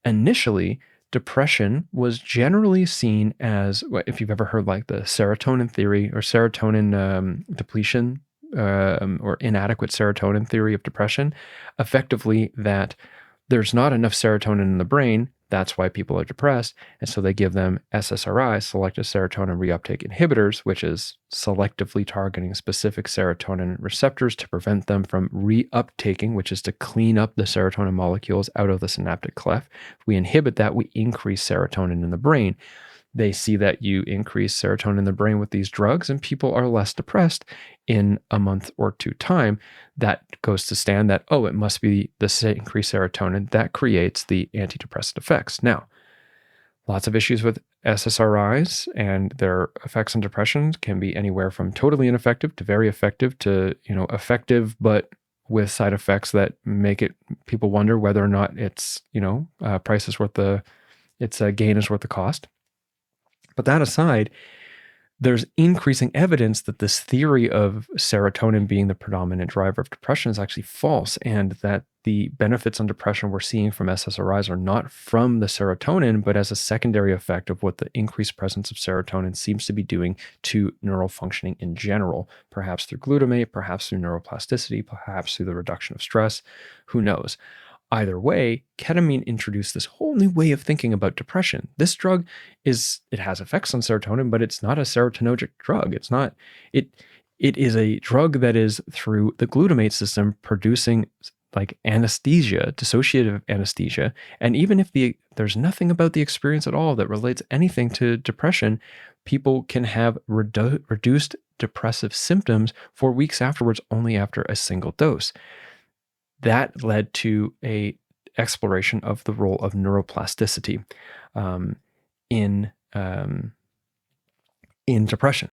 initially, depression was generally seen as, if you've ever heard like the serotonin theory or serotonin depletion or inadequate serotonin theory of depression, effectively that there's not enough serotonin in the brain. That's why people are depressed. And so they give them SSRIs, selective serotonin reuptake inhibitors, which is selectively targeting specific serotonin receptors to prevent them from reuptaking, which is to clean up the serotonin molecules out of the synaptic cleft. If we inhibit that, we increase serotonin in the brain. They see that you increase serotonin in the brain with these drugs, and people are less depressed in a month or two time. That goes to stand that, oh, it must be the increased serotonin that creates the antidepressant effects. Now, lots of issues with SSRIs and their effects on depression can be anywhere from totally ineffective to very effective to, effective, but with side effects that make it people wonder whether or not its, price is worth its gain is worth the cost. But that aside, there's increasing evidence that this theory of serotonin being the predominant driver of depression is actually false, and that the benefits on depression we're seeing from SSRIs are not from the serotonin, but as a secondary effect of what the increased presence of serotonin seems to be doing to neural functioning in general, perhaps through glutamate, perhaps through neuroplasticity, perhaps through the reduction of stress. Who knows? Either way, ketamine introduced this whole new way of thinking about depression. This drug it has effects on serotonin, but it's not a serotonergic drug. It is a drug that is through the glutamate system producing like anesthesia, dissociative anesthesia. And even if there's nothing about the experience at all that relates anything to depression, people can have reduced depressive symptoms for weeks afterwards, only after a single dose. That led to a exploration of the role of neuroplasticity in depression.